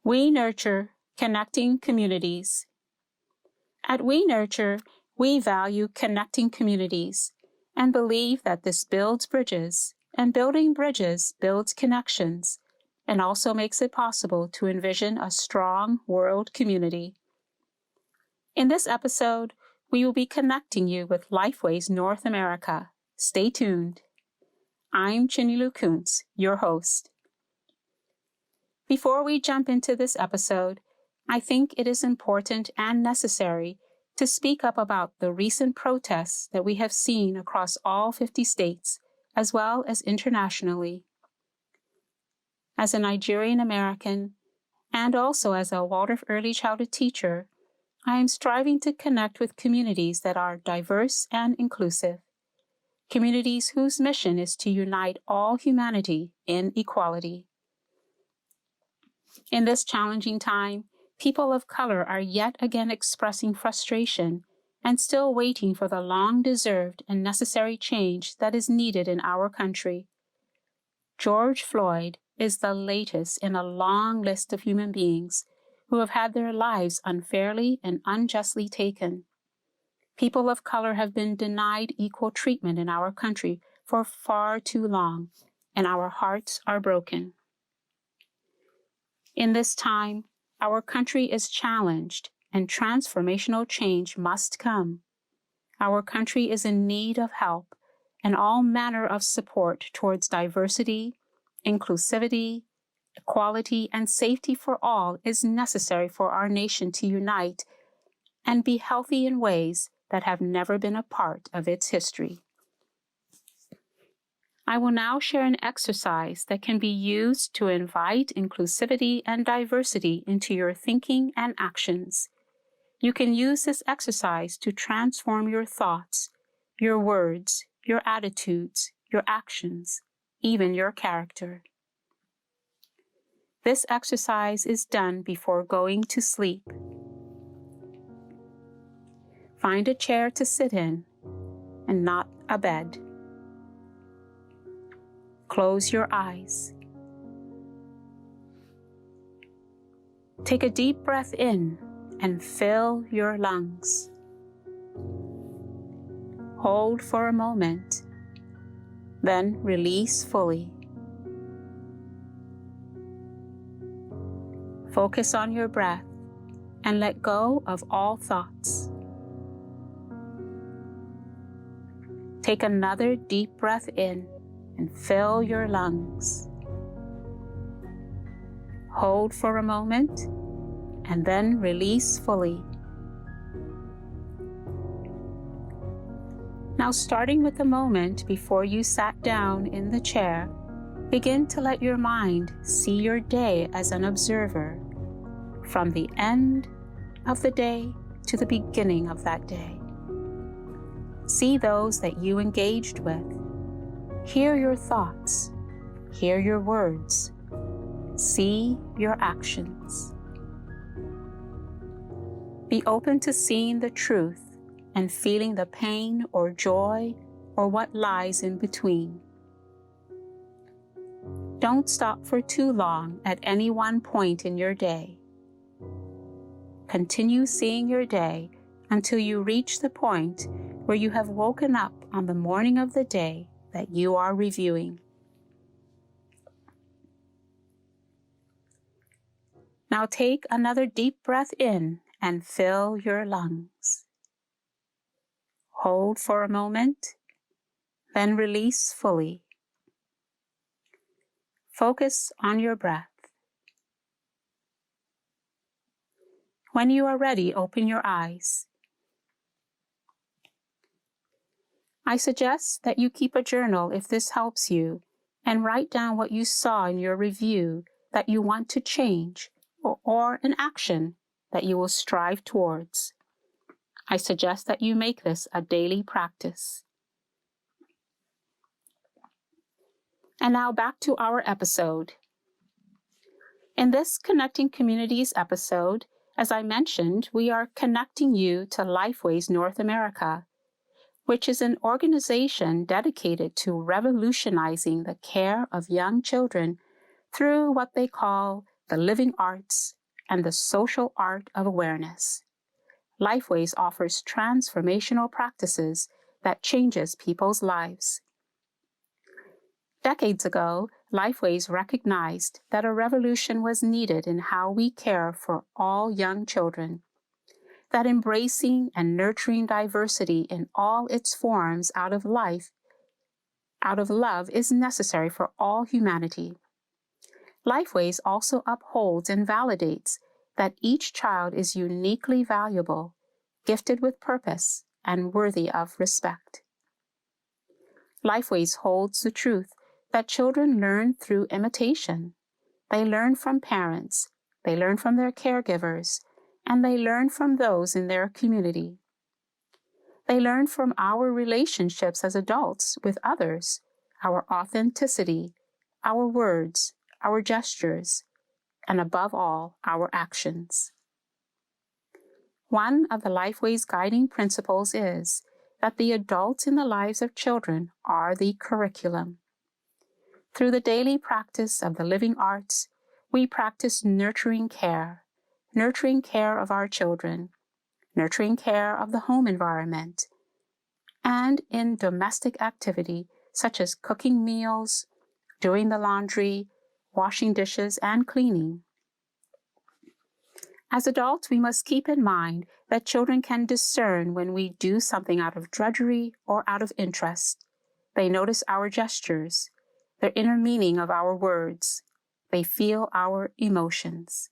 We nurture connecting communities. At We Nurture, we value connecting communities and believe that this builds bridges, and building bridges builds connections, and also makes it possible to envision a strong world community. In this episode, we will be connecting you with LifeWays North America. Stay tuned. I'm Chinilu Kuntz, your host. Before we jump into this episode, I think it is important and necessary to speak up about the recent protests that we have seen across all 50 states, as well as internationally. As a Nigerian American, and also as a Waldorf early childhood teacher, I am striving to connect with communities that are diverse and inclusive, communities whose mission is to unite all humanity in equality. In this challenging time, people of color are yet again expressing frustration and still waiting for the long-deserved and necessary change that is needed in our country. George Floyd is the latest in a long list of human beings who have had their lives unfairly and unjustly taken. People of color have been denied equal treatment in our country for far too long, and our hearts are broken. In this time, our country is challenged, and transformational change must come. Our country is in need of help and all manner of support towards diversity, inclusivity, equality, and safety for all is necessary for our nation to unite and be healthy in ways that have never been a part of its history. I will now share an exercise that can be used to invite inclusivity and diversity into your thinking and actions. You can use this exercise to transform your thoughts, your words, your attitudes, your actions, even your character. This exercise is done before going to sleep. Find a chair to sit in and not a bed. Close your eyes. Take a deep breath in and fill your lungs. Hold for a moment, then release fully. Focus on your breath and let go of all thoughts. Take another deep breath in and fill your lungs. Hold for a moment and then release fully. Now, starting with the moment before you sat down in the chair, begin to let your mind see your day as an observer, from the end of the day to the beginning of that day. See those that you engaged with. Hear your thoughts. Hear your words. See your actions. Be open to seeing the truth and feeling the pain or joy or what lies in between. Don't stop for too long at any one point in your day. Continue seeing your day until you reach the point where you have woken up on the morning of the day that you are reviewing. Now take another deep breath in and fill your lungs. Hold for a moment, then release fully. Focus on your breath. When you are ready, open your eyes. I suggest that you keep a journal if this helps you, and write down what you saw in your review that you want to change, or an action that you will strive towards. I suggest that you make this a daily practice. And now back to our episode. In this Connecting Communities episode, as I mentioned, we are connecting you to LifeWays North America, which is an organization dedicated to revolutionizing the care of young children through what they call the living arts, and the social art of awareness. LifeWays offers transformational practices that changes people's lives. Decades ago, LifeWays recognized that a revolution was needed in how we care for all young children, that embracing and nurturing diversity in all its forms out of love is necessary for all humanity. LifeWays also upholds and validates that each child is uniquely valuable, gifted with purpose, and worthy of respect. LifeWays holds the truth that children learn through imitation. They learn from parents, they learn from their caregivers, and they learn from those in their community. They learn from our relationships as adults with others, our authenticity, our words, our gestures, and above all, our actions. One of the LifeWays guiding principles is that the adults in the lives of children are the curriculum. Through the daily practice of the living arts, we practice nurturing care of our children, nurturing care of the home environment, and in domestic activity such as cooking meals, doing the laundry, washing dishes, and cleaning. As adults, we must keep in mind that children can discern when we do something out of drudgery or out of interest. They notice our gestures, the inner meaning of our words. They feel our emotions.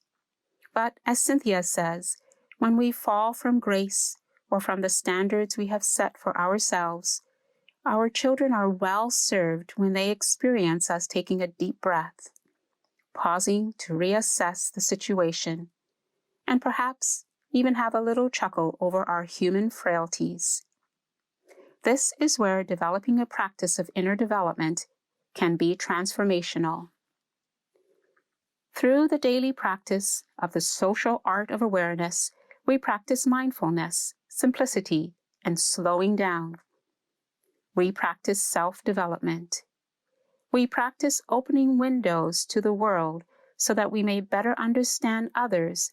But as Cynthia says, when we fall from grace or from the standards we have set for ourselves, our children are well served when they experience us taking a deep breath, pausing to reassess the situation, and perhaps even have a little chuckle over our human frailties. This is where developing a practice of inner development can be transformational. Through the daily practice of the social art of awareness, we practice mindfulness, simplicity, and slowing down. We practice self-development. We practice opening windows to the world so that we may better understand others,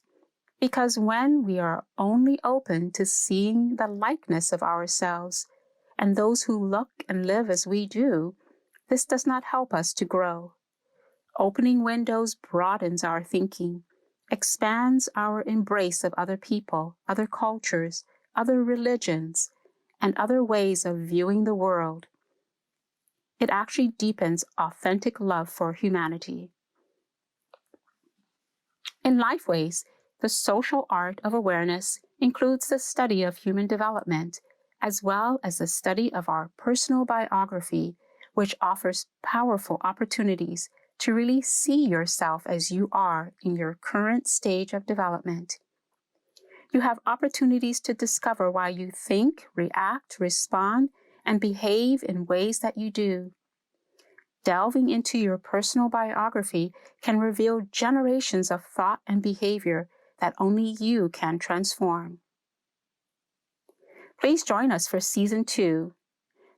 because when we are only open to seeing the likeness of ourselves and those who look and live as we do, this does not help us to grow. Opening windows broadens our thinking, expands our embrace of other people, other cultures, other religions, and other ways of viewing the world. It actually deepens authentic love for humanity. In LifeWays, the social art of awareness includes the study of human development, as well as the study of our personal biography, which offers powerful opportunities to really see yourself as you are in your current stage of development. You have opportunities to discover why you think, react, respond, and behave in ways that you do. Delving into your personal biography can reveal generations of thought and behavior that only you can transform. Please join us for Season 2.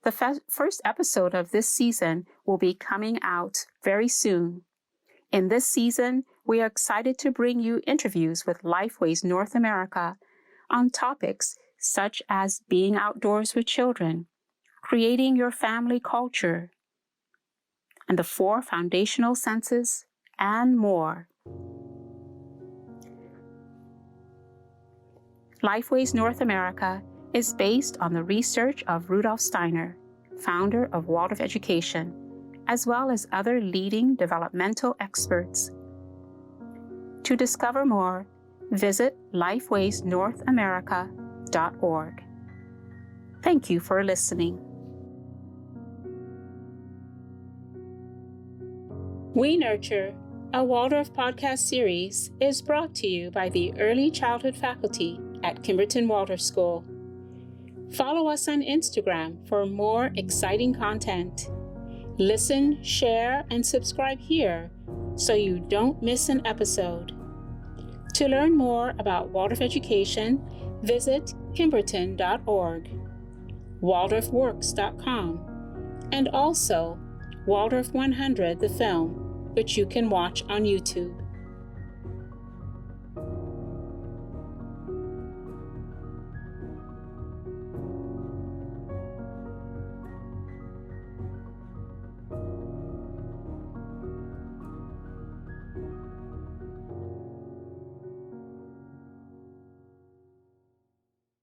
The first episode of this season will be coming out very soon. In this season, we are excited to bring you interviews with LifeWays North America on topics such as being outdoors with children, creating your family culture, and the 4 foundational senses, and more. LifeWays North America is based on the research of Rudolf Steiner, founder of Waldorf Education, as well as other leading developmental experts. To discover more, visit lifewaysnorthamerica.org. Thank you for listening. We Nurture, a Waldorf podcast series, is brought to you by the Early Childhood faculty at Kimberton Waldorf School. Follow us on Instagram for more exciting content. Listen, share, and subscribe here so you don't miss an episode. To learn more about Waldorf Education, visit kimberton.org, waldorfworks.com, and also Waldorf 100, the film, which you can watch on YouTube.